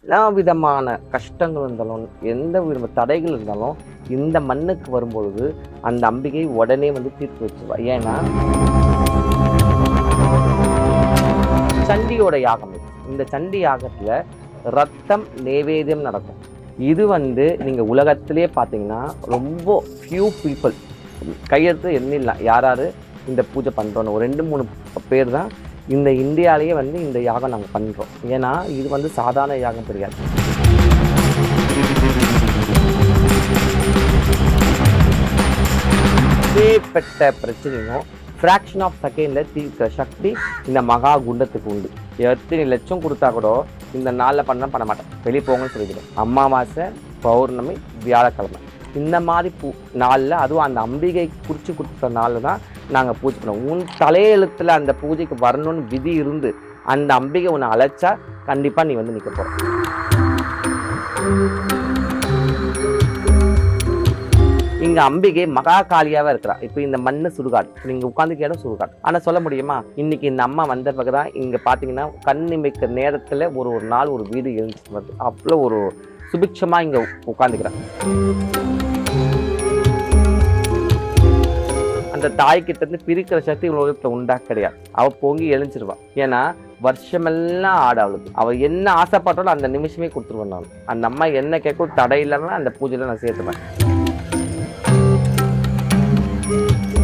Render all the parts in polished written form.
எல்லா விதமான கஷ்டங்கள் இருந்தாலும் எந்த வித தடைகள் இருந்தாலும் இந்த மண்ணுக்கு வரும்பொழுது அந்த அம்பிகை உடனே வந்து தீர்த்து வச்சுருவா. ஏன்னா சண்டியோட யாகம் இது. இந்த சண்டி யாகத்துல ரத்தம் நைவேத்தியம் நடக்கும். இது வந்து நீங்க உலகத்திலே பார்த்தீங்கன்னா ரொம்ப ஃபியூ பீப்புள் கையெழுத்து எண்ணிடலாம் யாராரு இந்த பூஜை பண்ணுறோன்னு. ஒரு 2-3 பேர் தான் இந்த இந்தியாவிலேயே வந்து இந்த யாகம் நாங்கள் பண்ணுறோம். ஏன்னா இது வந்து சாதாரண யாகம் கிடையாது. ஏற்பட்ட பிரச்சனையும் ஃப்ராக்ஷன் ஆஃப் செகண்டில் தீர்க்கிற சக்தி இந்த மகா குண்டத்துக்கு உண்டு. எத்தனை லட்சம் கொடுத்தா கூட இந்த நாளில் பண்ண மாட்டேன், வெளியே போங்கன்னு சொல்லிக்கிறேன். அமாவாசை, பௌர்ணமி, வியாழக்கிழமை இந்த மாதிரி நாளில், அதுவும் அந்த அம்பிகை குறித்து கொடுத்த நாளில் தான் நாங்கள் பூஜை பண்ணுவோம். உன் தலையெழுத்தில் அந்த பூஜைக்கு வரணும்னு விதி இருந்து அந்த அம்பிகை உன்னை அழைச்சா கண்டிப்பாக நீ வந்து நிற்க போகிற. இங்கே அம்பிகை மகா காளியாகவே இருக்கிறா. இப்போ இந்த மண்ணு சுடுகாடு, நீங்கள் உட்காந்துக்க இடம் சுடுகாடு. ஆனால் சொல்ல முடியுமா, இன்னைக்கு இந்த அம்மா வந்த பிறகு தான் இங்கே பார்த்தீங்கன்னா கண்ணிமைக்கிற நேரத்தில் ஒரு நாள் ஒரு வீடு எழுந்துச்சு வருது. அவ்வளோ ஒரு சுபிட்சமாக இங்கே உட்காந்துக்கிறான். அந்த தாய்கிட்ட இருந்து பிரிக்கிற சக்தி உலகத்தில் உண்டா கிடையாது. அவள் பொங்கி எழுஞ்சிருவான். ஏன்னா வருஷமெல்லாம் ஆட அவளுக்கு. அவள் என்ன ஆசைப்பட்டாலும் அந்த நிமிஷமே கொடுத்துருவேன். நான் அந்த அம்மா என்ன கேட்கும் தடை இல்லைன்னா அந்த பூஜையில் நான் சேர்த்துவேன்.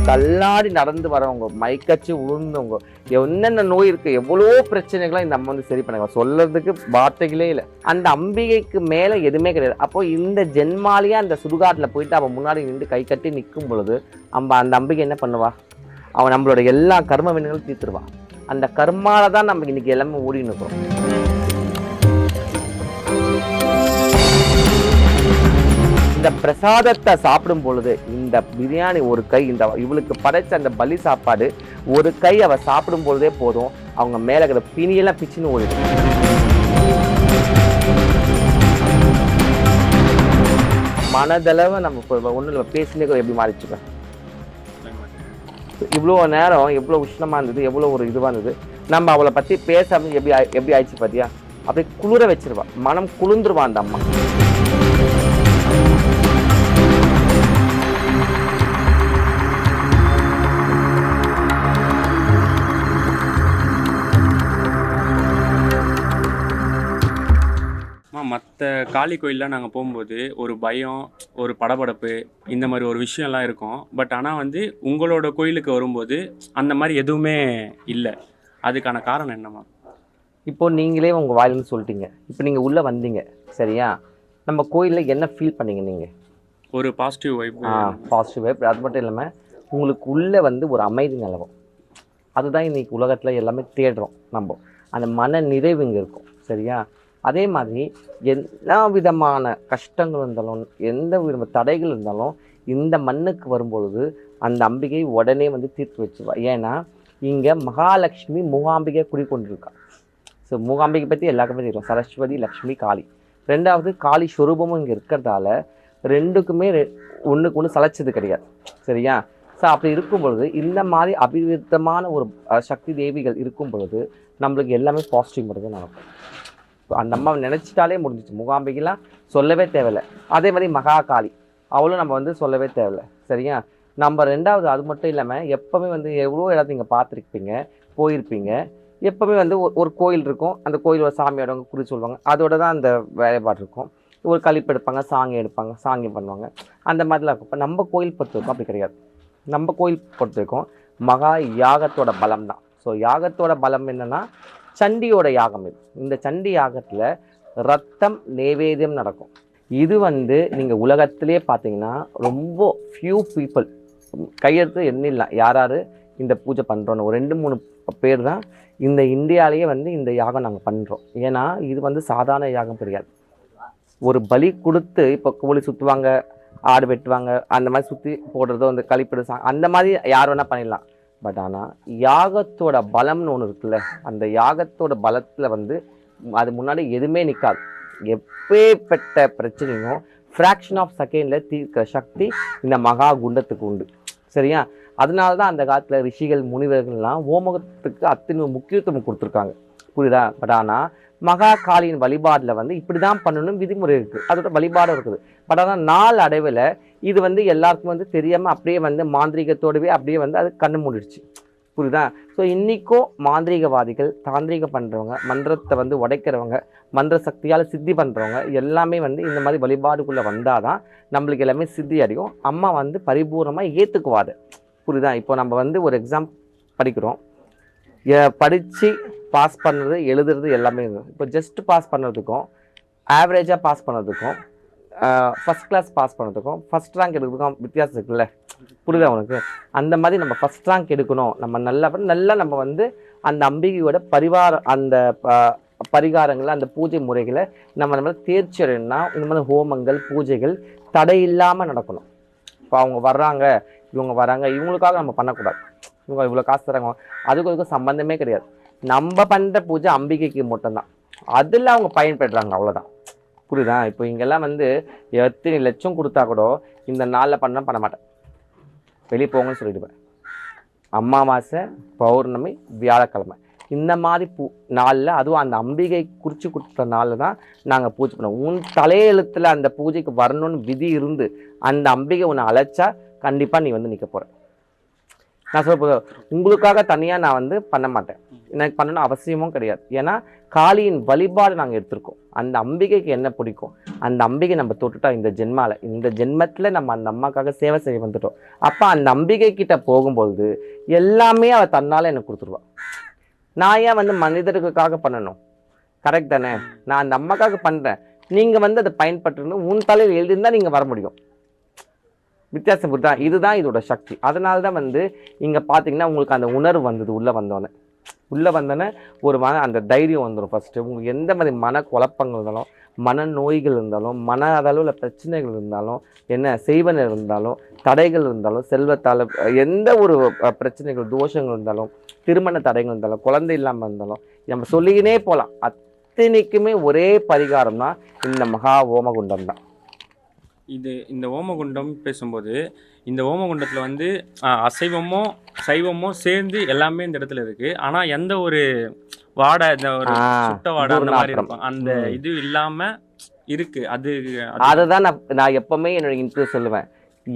தள்ளாடி நடந்து வரவங்க, மைக்கச்சு உளுந்தவங்க, என்னென்ன நோய் இருக்கு, எவ்வளோ பிரச்சனைகளாம் இந்த அம்மா வந்து சரி பண்ணுங்க. சொல்றதுக்கு வார்த்தைகளே இல்லை. அந்த அம்பிகைக்கு மேல எதுவுமே கிடையாது. அப்போ இந்த ஜென்மாலியா அந்த சுடுகாட்டில் போயிட்டு அவன் முன்னாடி நின்று கை கட்டி நிற்கும் பொழுது அந்த அம்பிகை என்ன பண்ணுவா, அவன் நம்மளோட எல்லா கர்ம வினைகளும் தீர்த்துருவா. அந்த கர்மால தான் நம்ம இன்னைக்கு எல்லாமே ஓடின்னு இருக்கிறோம். இந்த பிரசாதத்தை சாப்பிடும் பொழுது இந்த பிரியாணி ஒரு கை, இந்த இவளுக்கு படைச்ச அந்த பலி சாப்பாடு ஒரு கை அவ சாப்பிடும் பொழுதே போதும், அவங்க மேல இருக்கிற பிணியெல்லாம் பிச்சுன்னு ஓடிடும். மனதளவு நம்ம ஒண்ணு பேசினே எப்படி மாறிச்சுப்பேன். இவ்வளோ நேரம் எவ்வளோ உஷ்ணமா இருந்தது, எவ்வளோ ஒரு இதுவா இருந்தது. நம்ம அவளை பத்தி பேசாம எப்படி ஆயிடுச்சு பாத்தியா, அப்படியே குளிர வச்சிருவா, மனம் குளிர்ந்துருவா அந்த அம்மா. மற்ற காளி கோயிலெலாம் நாங்கள் போகும்போது ஒரு பயம், ஒரு படபடப்பு, இந்த மாதிரி ஒரு விஷயம்லாம் இருக்கும். பட் ஆனால் வந்து உங்களோட கோயிலுக்கு வரும்போது அந்த மாதிரி எதுவுமே இல்லை. அதுக்கான காரணம் என்னம்மா? இப்போ நீங்களே உங்கள் வாயிலிருந்து சொல்லிட்டீங்க. இப்போ நீங்கள் உள்ளே வந்தீங்க சரியா, நம்ம கோயிலில் என்ன ஃபீல் பண்ணீங்க நீங்கள்? ஒரு பாசிட்டிவ் வைப். Positive vibe. அது மட்டும் இல்லாமல் உங்களுக்கு உள்ளே வந்து ஒரு அமைதி நிலவும். அதுதான் இன்றைக்கி உலகத்தில் எல்லாமே தேடுறோம். நம்ம அந்த மன நிறைவு இங்கே இருக்கும் சரியா. அதே மாதிரி எல்லா விதமான கஷ்டங்கள் இருந்தாலும் எந்த வித தடைகள் இருந்தாலும் இந்த மண்ணுக்கு வரும்பொழுது அந்த அம்பிகை உடனே வந்து தீர்த்து வச்சுருவா. ஏன்னா இங்கே மகாலட்சுமி மூகாம்பிகை குடிக்கொண்டிருக்கா. ஸோ மூகாம்பிகை பற்றி எல்லாருக்குமே தெரியும். சரஸ்வதி, லக்ஷ்மி, காளி. ரெண்டாவது காளி ஸ்வரூபமும் இங்கே இருக்கிறதால ரெண்டுக்குமே ஒன்றுக்கு ஒன்று சளைச்சது கிடையாது சரியா. ஸோ அப்படி இருக்கும் பொழுது இந்த மாதிரி அபிவிருத்தமான ஒரு சக்தி தேவிகள் இருக்கும் பொழுது நம்மளுக்கு எல்லாமே பாசிட்டிவ் மட்டும் தான் நடக்கும். அந்த அம்மா நினச்சிட்டாலே முடிஞ்சிச்சு. மூகாம்பிகைலாம் சொல்லவே தேவையில்லை. அதே மாதிரி மகா காளி அவளும் நம்ம வந்து சொல்லவே தேவையில்லை சரியா. நம்ம ரெண்டாவது அது மட்டும் இல்லாமல் எப்போவுமே வந்து எவ்வளோ இடத்துல நீங்கள் பார்த்துருப்பீங்க, போயிருப்பீங்க. எப்போவுமே வந்து ஒரு கோயில் இருக்கும், அந்த கோயில் ஒரு சாமியோட குறி சொல்லுவாங்க, அதோட தான் அந்த வேலைப்பாடு இருக்கும். ஒரு கழிப்பு எடுப்பாங்க, சாங்கி எடுப்பாங்க, சாங்கி பண்ணுவாங்க, அந்த மாதிரிலாம் இருக்கும். இப்போ நம்ம கோயில் பொறுத்த வரைக்கும் அப்படி கிடையாது. நம்ம கோயில் பொறுத்த வரைக்கும் மகா யாகத்தோட பலம் தான். ஸோ யாகத்தோட பலம் என்னென்னா சண்டியோட யாகம் இது. இந்த சண்டி யாகத்தில் ரத்தம் நைவேத்தியம் நடக்கும். இது வந்து நீங்கள் உலகத்திலே பார்த்தீங்கன்னா ரொம்ப ஃபியூ பீப்புள் கையெழுத்து எண்ணிடலாம் யாராரு இந்த பூஜை பண்ணுறோன்னு. ஒரு 2-3 பேர் தான் இந்த இந்தியாவிலேயே வந்து இந்த யாகம் நாங்கள் பண்ணுறோம். ஏன்னா இது வந்து சாதாரண யாகம் கிடையாது. ஒரு பலி கொடுத்து இப்போ கோழி சுற்றுவாங்க, ஆடு வெட்டுவாங்க, அந்த மாதிரி சுற்றி போடுறதோ அந்த கழிப்பிடு அந்த மாதிரி யார் வேணால் பண்ணிடலாம். பட் ஆனால் யாகத்தோட பலம்னு ஒன்று இருக்குல்ல, அந்த யாகத்தோட பலத்தில் வந்து அது முன்னாடி எதுவுமே நிற்காது. எப்பேற்பட்ட பிரச்சனையும் ஃப்ராக்ஷன் ஆஃப் செகண்டில் தீர்க்கிற சக்தி இந்த மகா குண்டத்துக்கு உண்டு சரியா. அதனால தான் அந்த காலத்தில் ரிஷிகள் முனிவர்கள்லாம் ஓமகத்துக்கு அத்தனை முக்கியத்துவம் கொடுத்துருக்காங்க புரியுதா. பட் ஆனால் மகா காளியின் வழிபாடில் வந்து இப்படி தான் பண்ணணும் விதிமுறை இருக்குது, அதோட வழிபாடும் இருக்குது. பட் ஆனால் நாள் அடைவில் இது வந்து எல்லாருக்கும் வந்து தெரியாமல் அப்படியே வந்து மாந்திரீகத்தோடவே அப்படியே வந்து அது கண்ணு மூடிடுச்சு. புரியுதா? ஸோ இன்றைக்கும் மாந்திரீகவாதிகள், தாந்திரீகம் பண்ணுறவங்க, மந்திரத்தை வந்து உடைக்கிறவங்க, மந்திர சக்தியால் சித்தி பண்ணுறவங்க எல்லாமே வந்து இந்த மாதிரி வழிபாடுக்குள்ளே வந்தால் தான் நம்மளுக்கு எல்லாமே சித்தி அடையும். அம்மா வந்து பரிபூர்ணமாக ஏற்றுக்குவாது. புரியுதா? இப்போ நம்ம வந்து ஒரு எக்ஸாம் படிக்கிறோம், படித்து பாஸ் பண்ணுறது எழுதுறது எல்லாமே இருக்கும். இப்போ ஜஸ்ட் பாஸ் பண்ணுறதுக்கும் ஆவரேஜாக பாஸ் பண்ணுறதுக்கும் ஃபஸ்ட் கிளாஸ் பாஸ் பண்ணுறதுக்கும் ஃபஸ்ட் ரேங்க் எடுக்கிறதுக்கும் வித்தியாசம் இருக்குல்ல. புரியுதா உனக்கு? அந்த மாதிரி நம்ம ஃபஸ்ட் ரேங்க் எடுக்கணும், நம்ம நல்லா நம்ம வந்து அந்த அம்பிகையோட அந்த பரிகாரங்களை, அந்த பூஜை முறைகளை நம்ம தேர்ச்சி அடையணும்னா இந்த மாதிரி ஹோமங்கள் பூஜைகள் தடை இல்லாமல் நடக்கணும். இப்போ அவங்க வர்றாங்க, இவங்க வராங்க, இவங்களுக்காக நம்ம பண்ணக்கூடாது. இவங்க இவ்வளோ காசு தராங்க, அதுக்கு சம்பந்தமே கிடையாது. நம்ம பண்ணுற பூஜை அம்பிகைக்கு மட்டும்தான், அதில் அவங்க பயன்படுறாங்க, அவ்வளோதான். புரியுதா? இப்போ இங்கெல்லாம் வந்து எத்தனை லட்சம் கொடுத்தா கூட இந்த நாளில் பண்ண மாட்டேன், வெளியே போங்கன்னு சொல்லிடுவேன். அமாவாசை, பௌர்ணமி, வியாழக்கிழமை இந்த மாதிரி நாளில், அதுவும் அந்த அம்பிகை குறித்து கொடுத்த நாளில் தான் நாங்கள் பூஜை பண்ணுவோம். உன் தலையெழுத்தில் அந்த பூஜைக்கு வரணும்னு விதி இருந்து அந்த அம்பிகை உன்னை அழைச்சா கண்டிப்பாக நீ வந்து நிற்க போகிற. நான் சொல்ல உங்களுக்காக தனியாக நான் வந்து பண்ண மாட்டேன், எனக்கு பண்ணணும் அவசியமும் கிடையாது. ஏன்னா காளியின் வழிபாடு நாங்கள் எடுத்திருக்கோம். அந்த அம்பிகைக்கு என்ன பிடிக்கும், அந்த அம்பிகை நம்ம தொட்டுட்டா இந்த ஜென்மத்தில் நம்ம அந்த அம்மாக்காக சேவை செய்ய வந்துட்டோம். அப்போ அந்த அம்பிகை கிட்ட போகும்போது எல்லாமே அவள் தன்னால் எனக்கு கொடுத்துருவாள். நான் ஏன் வந்து மனிதர்களுக்காக பண்ணணும்? கரெக்ட் தானே? நான் அந்த அம்மாக்காக பண்ணுறேன், நீங்கள் வந்து அதை பயன்படுத்தணும். உன் தலையில் எழுதியிருந்தால் நீங்கள் வர முடியும். வித்தியாசம் புரியுதா? இதுதான் இதோட சக்தி. அதனால தான் வந்து இங்கே பார்த்தீங்கன்னா உங்களுக்கு அந்த உணர்வு வந்தது. உள்ளே வந்தோன்னே ஒரு அந்த தைரியம் வந்துடும். ஃபஸ்ட்டு உங்களுக்கு எந்த மாதிரி மன குழப்பங்கள் இருந்தாலும், மன நோய்கள் இருந்தாலும், மன அளவில் பிரச்சனைகள் இருந்தாலும், என்ன செய்வன இருந்தாலும், தடைகள் இருந்தாலும், செல்வத்தால் எந்த ஒரு பிரச்சனைகள் தோஷங்கள் இருந்தாலும், திருமண தடைகள் இருந்தாலும், குழந்தை இல்லாமல் இருந்தாலும், நம்ம சொல்லிக்கினே போகலாம். அத்தனைக்குமே ஒரே பரிகாரம் தான் இந்த மகா ஓமகுண்டம் தான். இந்த ஓமகுண்டம் பேசும்போது இந்த ஓமகுண்டத்தில் வந்து சைவமோ சேர்ந்து எல்லாமே இந்த இடத்துல இருக்கு. ஆனால் எந்த ஒரு வாடை, இந்த ஒரு சுட்ட வாடை அந்த மாதிரி இருக்கும், அந்த இது இல்லாம இருக்கு. அதுதான் நான் எப்பவுமே என்னோட இன்ட்ரெஸ்ட் சொல்லுவேன்.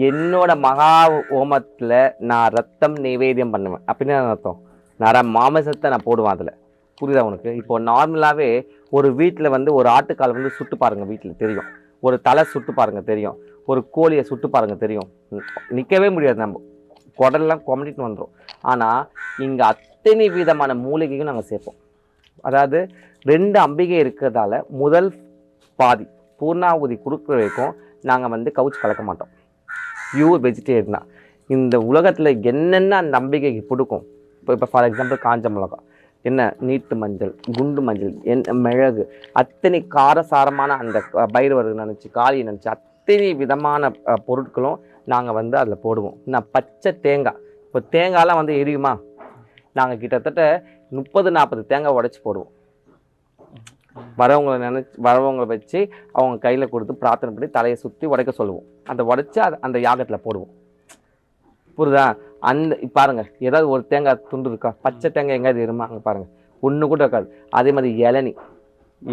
என்னோட மகா ஓமத்துல நான் ரத்தம் நைவேத்தியம் பண்ணுவேன். அப்படின்னு அர்த்தம், நான் மாமிசத்தை நான் போடுவேன் அதில். புரியுதா உனக்கு? இப்போ நார்மலாகவே ஒரு வீட்டில் வந்து ஒரு ஆட்டுக்கால் வந்து சுட்டு பாருங்க, வீட்டில் தெரியும். ஒரு தலை சுட்டு பாருங்க தெரியும். ஒரு கோழியை சுட்டு பாருங்க தெரியும். நிற்கவே முடியாது, நம்ம குடல்லாம் கொமட்டிட்டு வந்துடும். ஆனால் இங்கே அத்தனை விதமான மூலிகையும் நாங்கள் சேர்ப்போம். அதாவது 2 அம்பிகை இருக்கிறதால முதல் பாதி பூர்ணாகுதி கொடுக்குற வரைக்கும் நாங்கள் வந்து கவுச்சு கலக்க மாட்டோம். பியூர் வெஜிடேரியன் தான். இந்த உலகத்தில் என்னென்ன அந்த அம்பிகைக்கு பிடிக்கும், இப்போ ஃபார் எக்ஸாம்பிள் காஞ்ச மிளகா, என்ன நீட்டு மஞ்சள், குண்டு மஞ்சள், மிளகு, அத்தனை காரசாரமான அந்த பைரவர் நினச்சி, காளியை நினச்சி அத்தனை விதமான பொருட்களும் நாங்கள் வந்து அதில் போடுவோம். நான் பச்சை தேங்காய், இப்போ தேங்காயெலாம் வந்து எரியுமா, நாங்கள் கிட்டத்தட்ட 30-40 தேங்காய் உடைச்சி போடுவோம். வரவங்களை வச்சு அவங்க கையில் கொடுத்து பிரார்த்தனை பண்ணி தலையை சுற்றி உடைக்க சொல்லுவோம். அந்த உடைச்சி அந்த யாகத்தில் போடுவோம். புரியுதா? பாருங்க, ஏதாவது ஒரு தேங்காய் துண்டு இருக்கா? பச்சை தேங்காய் எங்கேயாவது எரியுமா? அங்கே பாருங்கள், ஒன்று கூட இருக்காது. அதே மாதிரி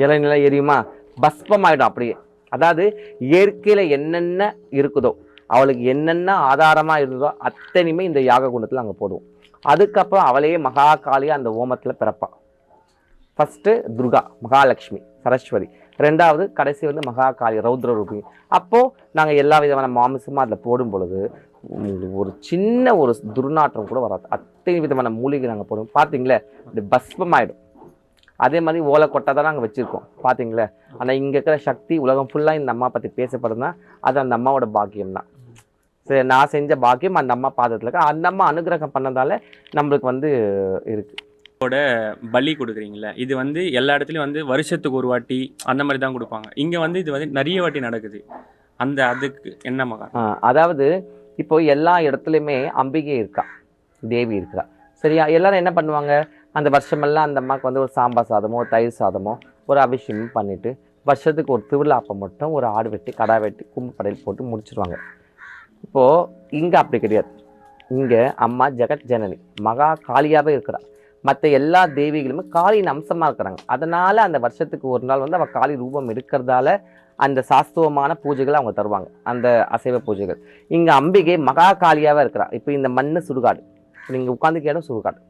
இளநிலாம் எரியுமா? பஸ்பமாயிடும் அப்படியே. அதாவது இயற்கையில் என்னென்ன இருக்குதோ, அவளுக்கு என்னென்ன ஆதாரமாக இருந்ததோ அத்தனையுமே இந்த யாக குண்டத்தில் அங்கே போடுவோம். அதுக்கப்புறம் அவளையே மகா காளியாக அந்த ஓமத்தில் பிறப்பாள். ஃபஸ்ட்டு துர்கா, மகாலட்சுமி, சரஸ்வதி, 2வது கடைசி வந்து மகா காளி, ரௌத்ர ரூபி. அப்போது நாங்கள் எல்லா விதமான மாமிசமாக அதில் போடும் பொழுது ஒரு சின்ன ஒரு துர்நாற்றம் கூட வராது. அத்தனை விதமான மூலிகை நாங்கள் போடுவோம். பார்த்தீங்களே, இது பஸ்பமாயிடும். அதே மாதிரி ஓலை கொட்டை தான் நாங்கள் வச்சுருக்கோம். பார்த்தீங்களே, ஆனால் இங்கே இருக்கிற சக்தி உலகம் ஃபுல்லாக இந்த அம்மா பற்றி பேசப்படுதுன்னா அது அந்த அம்மாவோட பாக்கியம் தான். சரி, நான் செஞ்ச பாக்கியம் அந்த அம்மா பாதத்தில் இருக்க, அந்த அம்மா அனுகிரகம் பண்ணதால நம்மளுக்கு வந்து இருக்குது. பலி கொடுக்குறீங்களே, இது வந்து எல்லா இடத்துலையும் வந்து வருஷத்துக்கு ஒரு வாட்டி அந்த மாதிரி தான் கொடுப்பாங்க. இங்கே வந்து இது வந்து நிறைய வாட்டி நடக்குது. அதுக்கு என்ன மகா? அதாவது இப்போ எல்லா இடத்துலையுமே அம்பிகை இருக்கா, தேவி இருக்கா, சரியா? எல்லாரும் என்ன பண்ணுவாங்க, அந்த வருஷமெல்லாம் அந்த அம்மாவுக்கு வந்து ஒரு சாம்பார் சாதமோ தயிர் சாதமோ ஒரு அபிஷேகம் பண்ணிவிட்டு வருஷத்துக்கு ஒரு திருவிழா அப்போ மட்டும் ஒரு ஆடு வெட்டி கடா வெட்டி கும்பு படையல் போட்டு முடிச்சிருவாங்க. இப்போது இங்கே அப்படி கிடையாது. இங்கே அம்மா ஜெகத் ஜனனி மகா காளியாகவே இருக்கிறா. மற்ற எல்லா தேவிகளுமே காளியின் அம்சமாக இருக்கிறாங்க. அதனால அந்த வருஷத்துக்கு ஒரு நாள் வந்து அவள் காளி ரூபம் எடுக்கிறதால அந்த சாஸ்துவமான பூஜைகளை அவங்க தருவாங்க, அந்த அசைவ பூஜைகள். இங்கே அம்பிகை மகா காளியாகவே இருக்கிறா. இப்போ இந்த மண்ணு சுடுகாடு, நீங்கள் உட்காந்துக்க இடம் சுடுகாடு.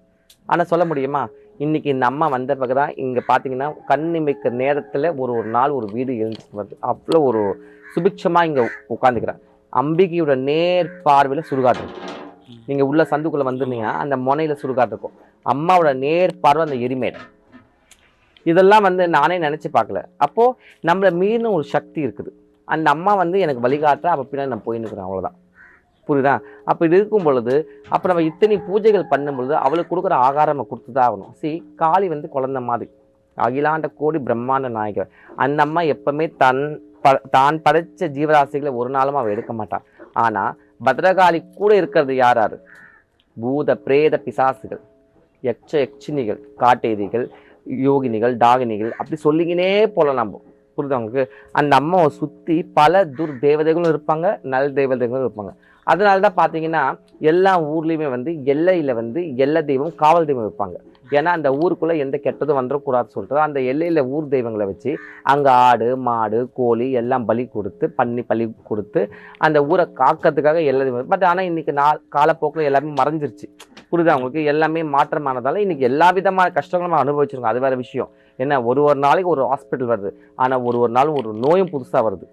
ஆனால் சொல்ல முடியுமா, இன்னைக்கு இந்த அம்மா வந்த பிறகு தான் இங்கே பார்த்தீங்கன்னா கண் இமைக்கிற நேரத்தில் ஒரு நாள் ஒரு வீடு எழுந்துட்டு வருது. அவ்வளோ ஒரு சுபிட்சமாக இங்கே உட்காந்துக்கிறான். அம்பிகையோட நேர் பார்வையில் சுடுகாடு இருக்கும். நீங்கள் உள்ள சந்துக்குள்ளே வந்துருந்தீங்கன்னா அந்த முனையில் சுடுகாடு இருக்கும். அம்மாவோட நேர் பார்வை அந்த எரிமேடு. இதெல்லாம் வந்து நானே நினச்சி பார்க்கல. அப்போது நம்மளை மீறின ஒரு சக்தி இருக்குது. அந்த அம்மா வந்து எனக்கு வழிகாட்டுறா, அப்போ பின்னாடி நான் போய் நிற்கிறேன், அவ்வளோதான். புரியுதா? அப்போ இது இருக்கும் பொழுது அப்போ நம்ம இத்தனை பூஜைகள் பண்ணும் பொழுது அவளுக்கு கொடுக்குற ஆகாரம் நம்ம கொடுத்து தான் ஆகணும். காளி வந்து குழந்தை மாதிரி, அகிலாண்ட கோடி பிரம்மாண்ட நாயகர். அந்த அம்மா எப்பவுமே தான் படைச்ச ஜீவராசிகளை ஒரு நாளும் அவள் எடுக்க மாட்டான். ஆனால் பத்ரகாளி கூட இருக்கிறது யார் யார்? பூத பிரேத பிசாசுகள், யட்சினிகள், காட்டேரிகள், யோகினிகள், டாகினிகள், அப்படி சொல்லிக்கினே போகலாம் நம்ம. புரியுது அவங்களுக்கு? அந்த அம்மாவை சுற்றி பல தேவதைகளும் இருப்பாங்க, நல் தேவதைகளும் இருப்பாங்க. அதனால தான் பார்த்தீங்கன்னா எல்லா ஊர்லேயுமே வந்து எல்லையில் வந்து எல்லை தெய்வம், காவல் தெய்வம் வைப்பாங்க. ஏன்னா அந்த ஊருக்குள்ளே எந்த கெட்டதும் வந்துடக்கூடாதுன்னு சொல்லிட்டு அந்த எல்லையில் ஊர் தெய்வங்களை வச்சு அங்கே ஆடு மாடு கோழி எல்லாம் பலி கொடுத்து பலி கொடுத்து அந்த ஊரை காக்கிறதுக்காக எல்லா தெய்வம். பட் ஆனால் இன்றைக்கி காலப்போக்கில் எல்லாமே மறைஞ்சிருச்சு. புரியுது அவங்களுக்கு? எல்லாமே மாற்றமானதால இன்றைக்கி எல்லா விதமான கஷ்டங்களும் அனுபவிச்சிருக்கோம். அது வேறு விஷயம். ஏன்னா ஒரு நாளைக்கு ஒரு ஹாஸ்பிட்டல் வருது, ஆனால் ஒரு நாளும் ஒரு நோயும் புதுசாக வருது.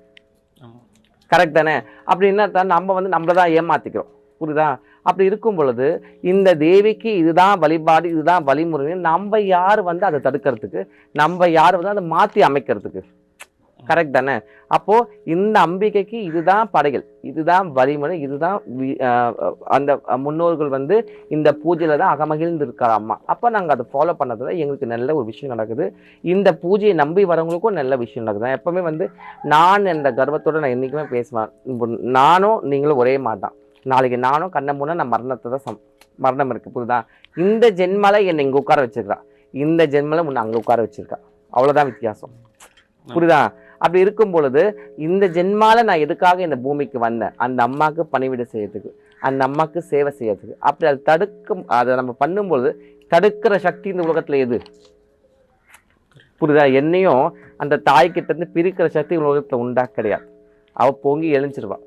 கரெக்ட் தானே? அப்படின்னா தான் நம்ம வந்து நம்மளை தான் ஏமாற்றிக்கிறோம். புரியுதா? அப்படி இருக்கும் பொழுது இந்த தேவிக்கு இதுதான் வழிபாடு, இதுதான் வழிமுறை. நம்ம யார் வந்து அதை தடுக்கிறதுக்கு, நம்ம யார் வந்து அதை மாற்றி அமைக்கிறதுக்கு? கரெக்ட் தானே? அப்போது இந்த அம்பிகைக்கு இதுதான் படைகள், இதுதான் வழிமுறை, இதுதான் அந்த முன்னோர்கள் வந்து இந்த பூஜையில் தான் அகமகிழ்ந்து இருக்கார் அம்மா. அப்போ நாங்கள் அதை ஃபாலோ பண்ணதில் எங்களுக்கு நல்ல ஒரு விஷயம் நடக்குது. இந்த பூஜையை நம்பி வரவங்களுக்கும் நல்ல விஷயம் நடக்குது. எப்போவுமே வந்து நான் இந்த கர்வத்தோடு நான் என்றைக்குமே பேசுவேன். நானும் நீங்களும் ஒரே மாதிரி தான். நாளைக்கு நானும் கண்ணை மூணு நான் மரணத்தை தான் மரணம் இருக்குது. புரியுதா? இந்த ஜென்மலை என்னை இங்கே உட்கார வச்சிருக்கா, இந்த ஜென்மலை முன்ன அங்கே உட்கார வச்சிருக்கா, அவ்வளோதான் வித்தியாசம். புரியுதா? அப்படி இருக்கும் பொழுது இந்த ஜென்மால நான் எதுக்காக இந்த பூமிக்கு வந்தேன்? அந்த அம்மாவுக்கு பணிவிடை செய்யறதுக்கு, அந்த அம்மாவுக்கு சேவை செய்யறதுக்கு. அப்படி அதை அதை நம்ம பண்ணும்பொழுது தடுக்கிற சக்தி இந்த உலகத்தில் எது? புரியுதா? என்னையும் அந்த தாய்கிட்ட இருந்து பிரிக்கிற சக்தி உலகத்தில் உண்டா? கிடையாது. அவள் பொங்கி எழுஞ்சிருவா.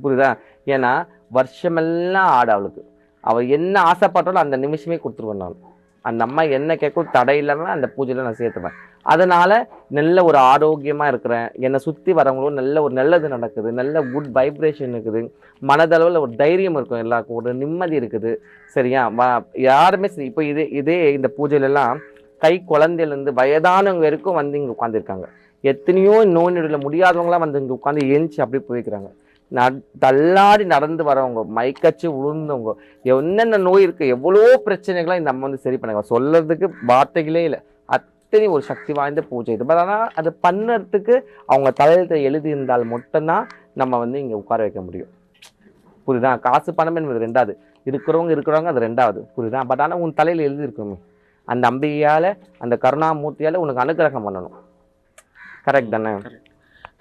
புரியுதா? ஏன்னா வருஷமெல்லாம் ஆடு அவளுக்கு. அவள் என்ன ஆசைப்பட்டாலும் அந்த நிமிஷமே கொடுத்துருவேன் நான். அந்த அம்மா என்ன கேட்கும் தடை இல்லாமல் அந்த பூஜையில் நான் சேர்த்துப்பேன். அதனால் நல்ல ஒரு ஆரோக்கியமாக இருக்கிறேன். என்னை சுற்றி வரவங்களும் நல்ல ஒரு நல்லது நடக்குது, நல்ல குட் வைப்ரேஷன் இருக்குது, மனதளவில் ஒரு தைரியம் இருக்கும், எல்லாருக்கும் ஒரு நிம்மதி இருக்குது. சரியா? யாருமே சரி. இப்போ இதே இந்த பூஜையிலெல்லாம் கை குழந்தையிலேருந்து வயதானவங்க வரைக்கும் வந்து இங்கே உட்காந்துருக்காங்க. எத்தனையோ நோய் நொடியில் முடியாதவங்களாம் வந்து இங்கே உட்காந்து எழுந்துச்சு அப்படி போய்க்கிறாங்க. தள்ளாடி நடந்து வரவங்க, மைக்கச்சு விழுந்தவங்க, என்னென்ன நோய் இருக்குது, எவ்வளோ பிரச்சனைகளாக இந்த அம்மா வந்து சரி பண்ணுங்க. சொல்கிறதுக்கு வார்த்தைகளே இல்லை. அத்தனை ஒரு சக்தி வாய்ந்த பூஜை இது. பட் ஆனால் அது பண்ணுறதுக்கு அவங்க தலையில் எழுதியிருந்தால் மட்டும்தான் நம்ம வந்து இங்கே உட்கார வைக்க முடியும். புரியுதா? காசு பணம் என்பது ரெண்டாவது, இருக்கிறவங்க அது ரெண்டாவது. புரியுதா? பட் ஆனால் உன் தலையில் எழுதியிருக்கணும். அந்த அம்பிகையால், அந்த கருணாமூர்த்தியால் உனக்கு அனுகிரகம் பண்ணணும். கரெக்ட் தானே?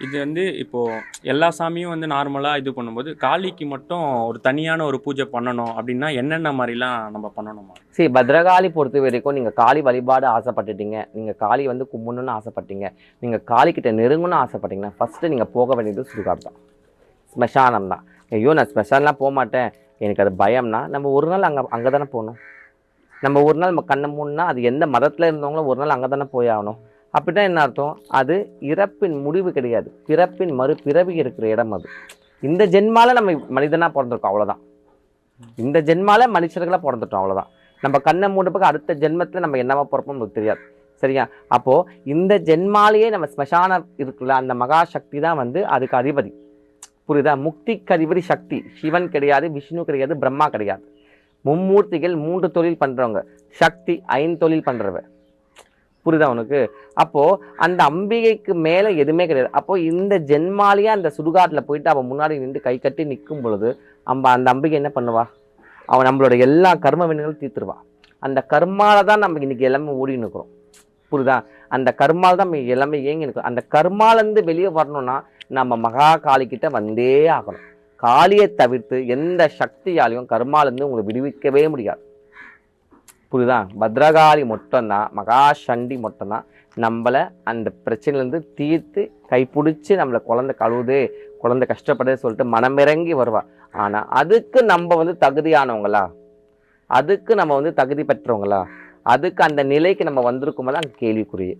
இது வந்து இப்போது எல்லா சாமியும் வந்து நார்மலாக இது பண்ணும்போது காளிக்கு மட்டும் ஒரு தனியான ஒரு பூஜை பண்ணணும் அப்படின்னா என்னென்ன மாதிரிலாம் நம்ம பண்ணணுமா? சரி, பத்ரகாளி பொறுத்த வரைக்கும் நீங்கள் காளி வழிபாடு ஆசைப்பட்டுட்டீங்க, நீங்கள் காளி வந்து கும்பிடணுன்னு ஆசைப்பட்டீங்க, நீங்கள் காளிக்கிட்ட நெருங்கணும்னு ஆசைப்பட்டீங்கன்னா ஃபஸ்ட்டு நீங்கள் போக வேண்டியது சுடுகாடு தான், ஸ்மசானம் தான். ஐயோ நான் ஸ்மசானம்லாம் போக மாட்டேன், எனக்கு அது பயம்னா நம்ம ஒரு நாள் அங்கே தானே போகணும். நம்ம ஒரு நாள் நம்ம கண்ணை மூணுன்னா அது எந்த மதத்தில் இருந்தவங்களும் ஒரு நாள் அங்கே தானே போய் ஆகணும். அப்படின்னா என்ன அர்த்தம்? அது இறப்பின் முடிவு கிடையாது, பிறப்பின் மறுபிறவி இருக்கிற இடம் அது. இந்த ஜென்மால நம்ம மனிதனாக பிறந்திருக்கோம், அவ்வளோதான். இந்த ஜென்மால மனுஷர்களாக பிறந்துட்டோம், அவ்வளோதான். நம்ம கண்ணை மூடுறதுக்கு அடுத்த ஜென்மத்தில் நம்ம என்னவா பிறப்போம் நமக்கு தெரியாது. சரியா? அப்போது இந்த ஜென்மாலேயே நம்ம ஸ்மசானம் இருக்குல்ல, அந்த மகாசக்தி தான் வந்து அதுக்கு அதிபதி. புரியுதா? முக்திக்கு அதிபதி சக்தி. சிவன் கிடையாது, விஷ்ணு கிடையாது, பிரம்மா கிடையாது. மும்மூர்த்திகள் 3 தொழில் பண்ணுறவங்க, சக்தி 5 தொழில் பண்ணுறவ. புரியுதா உனக்கு? அப்போது அந்த அம்பிகைக்கு மேலே எதுவுமே கிடையாது. அப்போது இந்த ஜென்மாலேயே அந்த சுடுகாட்டில் போயிட்டு அவன் முன்னாடி நின்று கை கட்டி நிற்கும் பொழுது அந்த அம்பிகை என்ன பண்ணுவா? அவன் நம்மளோட எல்லா கர்ம வினைகளும் தீர்த்துருவா. அந்த கர்மால தான் நம்ம இன்றைக்கி எல்லாமே ஓடி நிற்கிறோம். புரியுதா? அந்த கர்மால தான் நம்ம எல்லாமே ஏங்கி நிற்கிறோம். அந்த கர்மாலேருந்து வெளியே வரணும்னா நம்ம மகா காளிக்கிட்ட வந்தே ஆகணும். காளியை தவிர்த்து எந்த சக்தியாலையும் கர்மாலேருந்து உங்களை விடுவிக்கவே முடியாது. புரியுதா? பத்ரகாளி மட்டும்தான், மகா சண்டி மட்டும்தான் நம்மளை அந்த பிரச்சனையிலேருந்து தீர்த்து கைப்பிடிச்சி நம்மளை குழந்தை கழுவுது, குழந்தை கஷ்டப்படுது சொல்லிட்டு மனமிறங்கி வருவா. ஆனால் அதுக்கு நம்ம வந்து தகுதியானவங்களா, அதுக்கு நம்ம வந்து தகுதி பெற்றவங்களா, அதுக்கு அந்த நிலைக்கு நம்ம வந்திருக்கும்போது தான் கேள்விக்குரிய.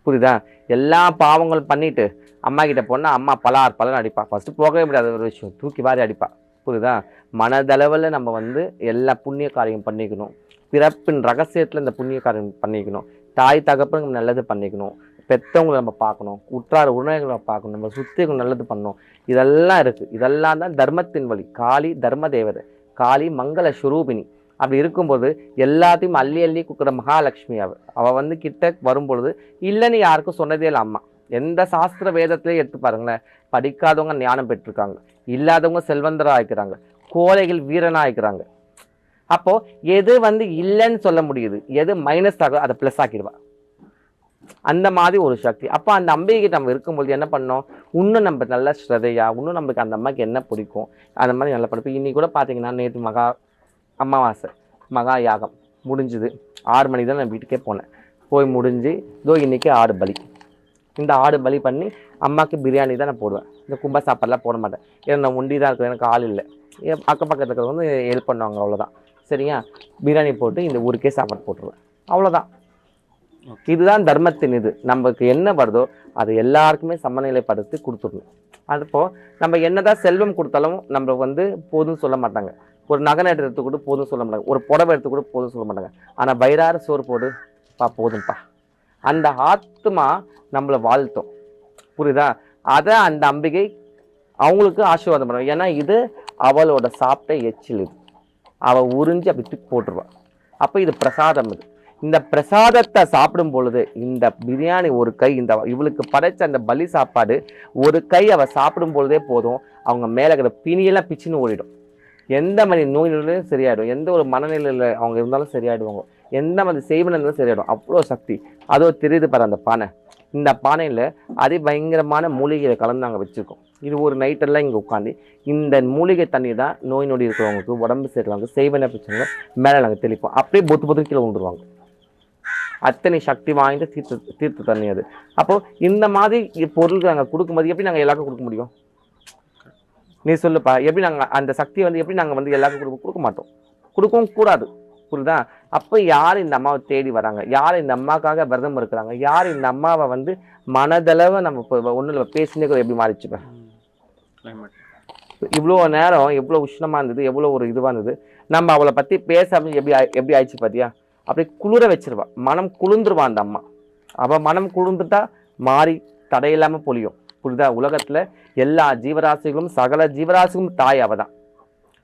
புரியுதா? எல்லா பாவங்களும் பண்ணிட்டு அம்மா கிட்ட போனால் அம்மா பலன் அடிப்பா. ஃபஸ்ட்டு போகவே முடியாத ஒரு விஷயம், தூக்கி வாரி அடிப்பா. புரியுதா? மனதளவில் நம்ம வந்து எல்லா புண்ணிய காரியம் பண்ணிக்கணும். பிறப்பின் ரகசியத்தில் இந்த புண்ணிய காரியம் பண்ணிக்கணும். தாய் தகப்பனுக்கு நல்லது பண்ணிக்கணும். பெற்றவங்களை நம்ம பார்க்கணும். உற்றார் உறவினர்களை பார்க்கணும். நம்ம சுற்றி நல்லது பண்ணணும். இதெல்லாம் இருக்குது. இதெல்லாம் தான் தர்மத்தின் வழி. காளி தர்ம தேவதை, காளி மங்கள ஸ்வரூபிணி. அப்படி இருக்கும்போது எல்லாத்தையும் அள்ளி அள்ளி கொடுக்குற மகாலட்சுமி அவள் வந்து கிட்ட வரும்பொழுது இல்லைன்னு யாருக்கும் சொன்னதே இல்லை அம்மா. எந்த சாஸ்திர வேதத்திலே எடுத்து பாருங்களேன், படிக்காதவங்க ஞானம் பெற்றிருக்காங்க, இல்லாதவங்க செல்வந்தராக ஆயிக்கிறாங்க, கோழைகள் வீரனாக ஆயிக்கிறாங்க. அப்போது எது வந்து இல்லைன்னு சொல்ல முடியுது, எது மைனஸ் ஆகும் அதை ப்ளஸ் ஆக்கிடுவா. அந்த மாதிரி ஒரு சக்தி. அப்போ அந்த அம்பிகைக்கு நம்ம இருக்கும்போது என்ன பண்ணோம், இன்னும் நம்ம நல்ல ஸ்ரதையா, இன்னும் நம்மளுக்கு அந்த அம்மாவுக்கு என்ன பிடிக்கும் அந்த மாதிரி நல்லா படிப்போம். இன்னைக்கு கூட பார்த்தீங்கன்னா நேற்று அமாவாசை மகா யாகம் முடிஞ்சுது. 6 மணிக்கு தான் நான் வீட்டுக்கே போனேன். போய் முடிஞ்சு இதோ இன்றைக்கி ஆடு பலி. இந்த ஆடு பலி பண்ணி அம்மாவுக்கு பிரியாணி தான் நான் போடுவேன். இந்த கும்ப சாப்பாடெலாம் போட மாட்டேன். ஏன்னா நான் ஒண்டி தான் இருக்கிறேன், எனக்கு ஆள் இல்லை. அக்கப்பக்கத்தில் இருக்கிறவங்க வந்து ஹெல்ப் பண்ணுவாங்க, அவ்வளோதான். சரியா? பிரியாணி போட்டு இந்த ஊருக்கே சாப்பாடு போட்டுருவேன், அவ்வளோதான். இதுதான் தர்மத்தின் இது. நமக்கு என்ன வருதோ அது எல்லாருக்குமே சமநிலைப்படுத்தி கொடுத்துடணும். அப்போ நம்ம என்னதான் செல்வம் கொடுத்தாலும் நம்ம வந்து போதும்னு சொல்ல மாட்டாங்க. ஒரு நகை எடுத்து கூட போதும் சொல்ல மாட்டாங்க, ஒரு புடவை எடுத்து கூட போதும் சொல்ல மாட்டாங்க. ஆனால் வயிறார சோறு போடுப்பா போதும்ப்பா, அந்த ஆத்மா நம்மளை வாழ்த்தோம். புரியுதா? அதை அந்த அம்பிகை அவங்களுக்கு ஆசீர்வாதம் பண்ணுவாங்க. ஏன்னா இது அவளோட சாப்பிட்ட எச்சில், இது அவள் உறிஞ்சி அப்படி தூக்கி போட்டுருவா. அப்போ இது பிரசாதம். இது இந்த பிரசாதத்தை சாப்பிடும் பொழுது இந்த பிரியாணி ஒரு கை, இந்த இவளுக்கு படைச்ச அந்த பலி சாப்பாடு ஒரு கை அவள் சாப்பிடும் பொழுதே போதும், அவங்க மேலே இருக்கிற பிணியெல்லாம் பிச்சுன்னு ஓடிடும். எந்த மாதிரி நோயிலும் சரியாயிடும், எந்த ஒரு மனநிலையில் அவங்க இருந்தாலும் சரியாயிடுவாங்க, எந்த மாதிரி செய்வன இருந்தாலும் சரியாயிடும். அவ்வளோ சக்தி. அதோ தெரியுது பாரு அந்த பானை. இந்த பானையில் அதிபயங்கரமான மூலிகையை கலந்து நாங்கள் வச்சுருக்கோம். இது ஒரு நைட்டெல்லாம் இங்கே உட்காந்து இந்த மூலிகை தண்ணி தான் நோய் நொடி இருக்கிறவங்களுக்கு, உடம்பு சேர்க்கிறவங்க, செய்வன பிரச்சனை மேலே நாங்கள் தெளிப்போம். அப்படியே பொத்து கீழே விழுந்துருவாங்க. அத்தனை சக்தி வாய்ந்த தீர்த்த தண்ணி அது. அப்போது இந்த மாதிரி பொருள்கள் நாங்கள் கொடுக்கும்போது எப்படி நாங்கள் எல்லாருக்கும் கொடுக்க முடியும்? நீ சொல்லுப்பா, எப்படி நாங்கள் அந்த சக்தியை வந்து எப்படி நாங்கள் வந்து எல்லாருக்கும் கொடுக்க மாட்டோம், கொடுக்கவும் கூடாது. புரியுதா? அப்போ யார் இந்த அம்மாவை தேடி வராங்க, யார் இந்த அம்மாவுக்காக விரதம் இருக்கிறாங்க, யார் இந்த அம்மாவை வந்து மனதளவை நம்ம இப்போ ஒன்றும் பேசினே எப்படி மாறிச்சுப்பேன். இவ்வளோ நேரம் எவ்வளோ உஷ்ணமாக இருந்தது, எவ்வளோ ஒரு இதுவாக இருந்தது. நம்ம அவளை பற்றி பேச எப்படி ஆயிடுச்சு பார்த்தியா? அப்படி குளிர வச்சிருவா, மனம் குளிர்ந்துருவா அந்த அம்மா. அவள் மனம் குளிர்ந்துட்டா மாறி தடையில்லாமல் பொழியும். புரியுதா? உலகத்தில் எல்லா ஜீவராசிகளும் சகல ஜீவராசிகளும் தாய் அவ தான்.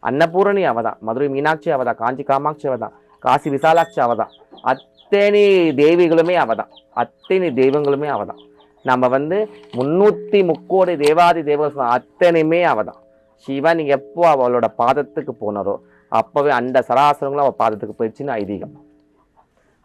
அன்னபூரணி அவ தான், மதுரை மீனாட்சி அவ தான், காஞ்சி காமாட்சி அவ தான், காசி விசாலாட்சி அவ தான், அத்தனை தேவிகளுமே அவ தான், அத்தனை தெய்வங்களுமே அவ தான். நம்ம வந்து 330 தேவாதி தேவர்கள் அத்தனையுமே அவ தான். சிவன் எப்போ அவளோட பாதத்துக்கு போனாரோ அப்போவே அந்த சராசரங்களும் அவள் பாதத்துக்கு போயிடுச்சுன்னு ஐதீகம்.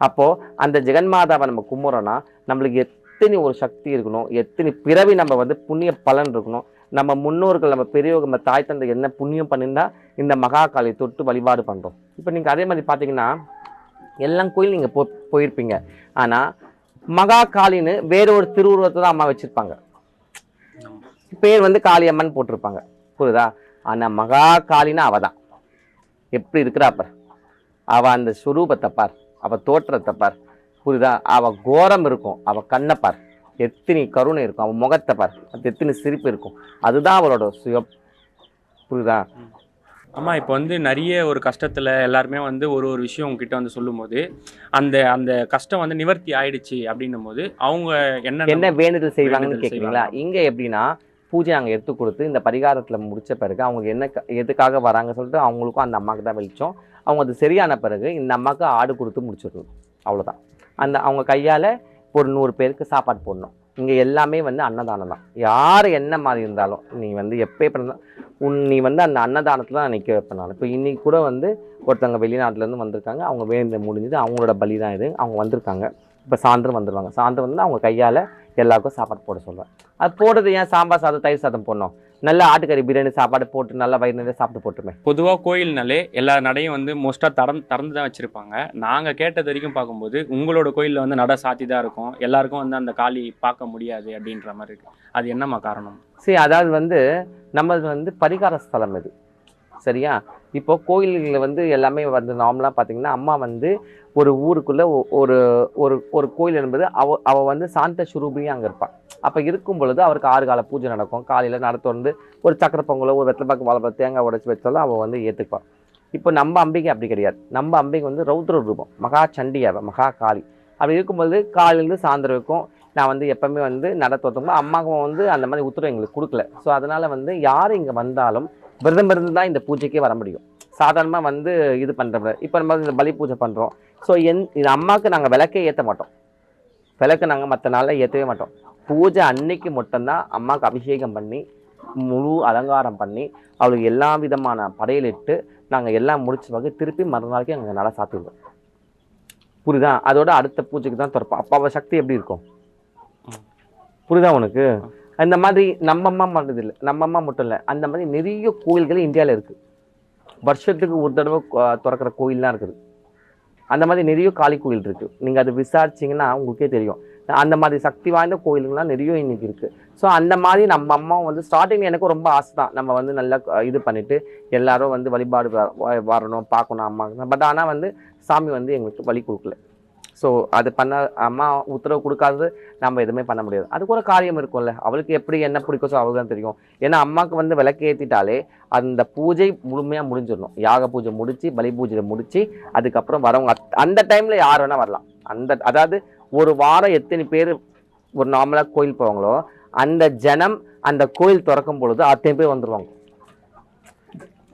அப்போது அந்த ஜெகன்மாதாவை நம்ம கும்பிட்றோன்னா நம்மளுக்கு எத்தனை ஒரு சக்தி இருக்கணும், எத்தனை பிறவி நம்ம வந்து புண்ணிய பலன் இருக்கணும். நம்ம முன்னோர்கள், நம்ம பெரியவங்க, நம்ம தாய் தந்தை என்ன புண்ணியம் பண்ணியிருந்தா இந்த மகாகாளி தொட்டு வழிபாடு பண்ணுறோம். இப்போ நீங்கள் அதே மாதிரி பார்த்தீங்கன்னா எல்லாம் கோயில் நீங்கள் போயிருப்பீங்க. ஆனால் மகாகாளின்னு வேற ஒரு திருவுருவத்தை தான் அம்மா வச்சுருப்பாங்க. பேர் வந்து காளியம்மன் போட்டிருப்பாங்க. புரியுதா? ஆனால் மகாகாளின்னா அவள் தான். எப்படி இருக்கிறா பார், அவள் அந்த சுரூபத்தை பார், அவள் தோற்றத்தை பார். புரியுதா? அவள் கோரம் இருக்கும், அவள் கண்ணை பார், எத்தனை கருணை இருக்கும், அவள் முகத்தை பார், அது எத்தனை சிரிப்பு இருக்கும். அதுதான் அவளோட சுயம். புரியுதா? அம்மா இப்போ வந்து நிறைய ஒரு கஷ்டத்தில் எல்லாருமே வந்து ஒரு விஷயம் உங்ககிட்ட வந்து சொல்லும்போது அந்த அந்த கஷ்டம் வந்து நிவர்த்தி ஆயிடுச்சு அப்படின்னும் போது அவங்க என்ன வேண்டுதல் செய்வாங்கன்னு கேட்குறீங்களா? இங்கே எப்படின்னா பூஜை அங்கே எடுத்து கொடுத்து இந்த பரிகாரத்தில் முடித்த பிறகு அவங்க என்ன எதுக்காக வராங்க சொல்லிட்டு அவங்களுக்கும் அந்த அம்மாவுக்கு தான் வெளிச்சம். அவங்க அது சரியான பிறகு இந்த அம்மாவுக்கு ஆடு கொடுத்து முடிச்சிடணும், அவ்வளோதான். அந்த அவங்க கையால் ஒரு 100 பேருக்கு சாப்பாடு போடணும். இங்கே எல்லாமே வந்து அன்னதானம் தான். யார் என்ன மாதிரி இருந்தாலும் நீ வந்து எப்போ நீ வந்து அந்த அன்னதானத்தில் தான் நிற்க வைப்பேன் நான். இப்போ இன்றைக்கி கூட வந்து ஒருத்தவங்க வெளிநாட்டிலேருந்து வந்திருக்காங்க, அவங்க வேண்டு முடிஞ்சது, அவங்களோட பலி தான் இது. அவங்க வந்திருக்காங்க, இப்போ சாயந்தரம் வந்துடுவாங்க. சாயந்தரம் வந்து அவங்க கையால் எல்லாருக்கும் சாப்பாடு போட சொல்லுவேன். அது போடுறது ஏன் சாம்பார் சாதம் தயிர் சாதம் போடணும்? நல்ல ஆட்டுக்கறி பிரியாணி சாப்பாடு போட்டு நல்லா வயிறு நிறைய சாப்பிட்டு போட்டுமே. பொதுவாக கோயில்னாலே எல்லா நடையும் வந்து மோஸ்ட்டாக திறந்து தான் வச்சுருப்பாங்க. நாங்கள் கேட்டது வரைக்கும் பார்க்கும்போது உங்களோட கோயிலில் வந்து நடை சாத்தி தான் இருக்கும், எல்லாருக்கும் வந்து அந்த காளி பார்க்க முடியாது அப்படின்ற மாதிரி இருக்குது. அது என்னம்மா காரணம்? சரி, அதாவது வந்து நம்மளது வந்து பரிகார ஸ்தலம் இது, சரியா? இப்போ கோயில்களில் வந்து எல்லாமே வந்து நார்மலாக பார்த்தீங்கன்னா அம்மா வந்து ஒரு ஊருக்குள்ளே ஒரு ஒரு ஒரு கோயில் என்பது அவ வந்து சாந்த சுரூபியாக அங்கே இருப்பாள். அப்போ இருக்கும் பொழுது அவருக்கு 6 கால பூஜை நடக்கும். காலையில் நடத்த வந்து ஒரு சக்கரை பொங்கலோ ஒரு வெத்தலைப்பாக்கு வாழைப்பழம் தேங்காய் உடைச்சி வச்சாலும் அவள் வந்து ஏற்றுப்பாள். இப்போ நம்ம அம்பிகை அப்படி கிடையாது. நம்ம அம்பிகை வந்து ரௌத்ர ரூபம், மகா சண்டியாவை, மகா காளி. அப்படி இருக்கும்போது காலையிலேருந்து சாயந்தரம் இருக்கும் நான் வந்து எப்போவுமே வந்து நடத்துவங்க அம்மாவும் வந்து அந்த மாதிரி உத்தரவு எங்களுக்கு கொடுக்கல. ஸோ அதனால் வந்து யார் இங்கே வந்தாலும் விரதம் இருந்து தான் இந்த பூஜைக்கே வர முடியும். சாதாரணமாக வந்து இது பண்ணுற இப்போ நம்ம இந்த பலி பூஜை பண்ணுறோம். ஸோ இது அம்மாவுக்கு நாங்கள் விளக்கே ஏற்ற மாட்டோம். விளக்கு நாங்கள் மற்ற நாளில் ஏற்றவே மாட்டோம். பூஜை அன்னைக்கு மட்டும்தான் அம்மாவுக்கு அபிஷேகம் பண்ணி முழு அலங்காரம் பண்ணி அவளுக்கு எல்லா விதமான படையலிட்டு நாங்கள் எல்லாம் முடிச்ச வகை திருப்பி மறுநாளைக்கு அங்கே நட சாத்திடுவோம். புரியுதா? அதோட அடுத்த பூஜைக்கு தான் திறப்போம். அப்போ அவள் சக்தி எப்படி இருக்கும்? புரியுதா உனக்கு? அந்த மாதிரி நம்ம அம்மா பண்ணுறது இல்லை, நம்ம அம்மா மட்டும் இல்லை, அந்த மாதிரி நிறைய கோயில்கள் இந்தியாவில் இருக்குது. வருஷத்துக்கு ஒரு தடவை திறக்கிற கோயில்லாம் இருக்குது. அந்த மாதிரி நிறைய காளி கோயில் இருக்குது. நீங்கள் அதை விசாரிச்சிங்கன்னா உங்களுக்கே தெரியும். அந்த மாதிரி சக்தி வாய்ந்த கோயிலுங்கள்லாம் நிறைய இன்னைக்கு இருக்குது. ஸோ அந்த மாதிரி நம்ம அம்மா வந்து ஸ்டார்டிங் எனக்கும் ரொம்ப ஆசை தான், நம்ம வந்து நல்லா இது பண்ணிவிட்டு எல்லாரும் வந்து வழிபாடு வரணும் பார்க்கணும் அம்மா. பட் ஆனால் வந்து சாமி வந்து எங்களுக்கு வழி கொடுக்கல. ஸோ அது பண்ண அம்மா உத்தரவு கொடுக்காதது நம்ம எதுவுமே பண்ண முடியாது. அதுக்கு ஒரு காரியம் இருக்கும்ல, அவளுக்கு எப்படி என்ன பிடிக்கும். ஸோ அவளுக்கு தான் தெரியும். ஏன்னா அம்மாவுக்கு வந்து விளக்கு ஏற்றிட்டாலே அந்த பூஜை முழுமையாக முடிஞ்சிடணும். யாக பூஜை முடித்து பலி பூஜையை முடித்து அதுக்கப்புறம் வரவங்க அந்த டைமில் யார் வேணால் வரலாம். அதாவது ஒரு வாரம் எத்தனை பேர் ஒரு நார்மலாக கோயில் போவாங்களோ அந்த ஜனம் அந்த கோயில் திறக்கும் பொழுது அத்தனை பேர் வந்துடுவாங்க.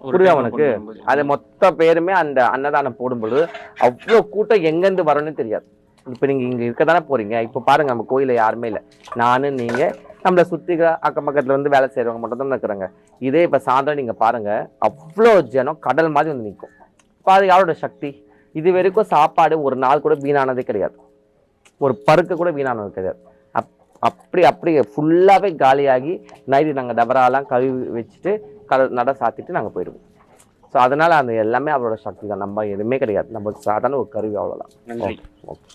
புரியுதா உனக்கு? அது மொத்த பேருமே அந்த அன்னதானம் போடும்பொழுது அவ்வளோ கூட்டம் எங்கேருந்து வரணும்னு தெரியாது. இப்போ நீங்கள் இங்கே இருக்க தானே போகிறீங்க. இப்போ பாருங்கள் நம்ம கோயிலில் யாருமே இல்லை, நான் நீங்கள் நம்மளை சுற்றி அக்கம் பக்கத்தில் வந்து வேலை செய்கிறவங்க மட்டும் தான் இருக்கிறாங்க. இதே இப்போ சாயந்தரம் நீங்கள் பாருங்கள் அவ்வளோ ஜனம் கடல் மாதிரி வந்து நிற்கும். இப்போ அது யாரோட சக்தி? இது வரைக்கும் சாப்பாடு ஒரு நாள் கூட வீணானதே கிடையாது, ஒரு பருக்க கூட வீணானது கிடையாது. அப்படி ஃபுல்லாகவே காலியாகி நைட்டு நாங்கள் டபராலாம் கழுவி வச்சுட்டு நட சாத்திட்டு நாங்கள் போயிடுவோம். ஸோ அதனால் அந்த எல்லாமே அவரோட சக்தி தான், நம்ம எதுவுமே கிடையாது, நம்ம சாதாரண ஒரு கருவி, அவ்வளோதான். நன்றி. ஓகே.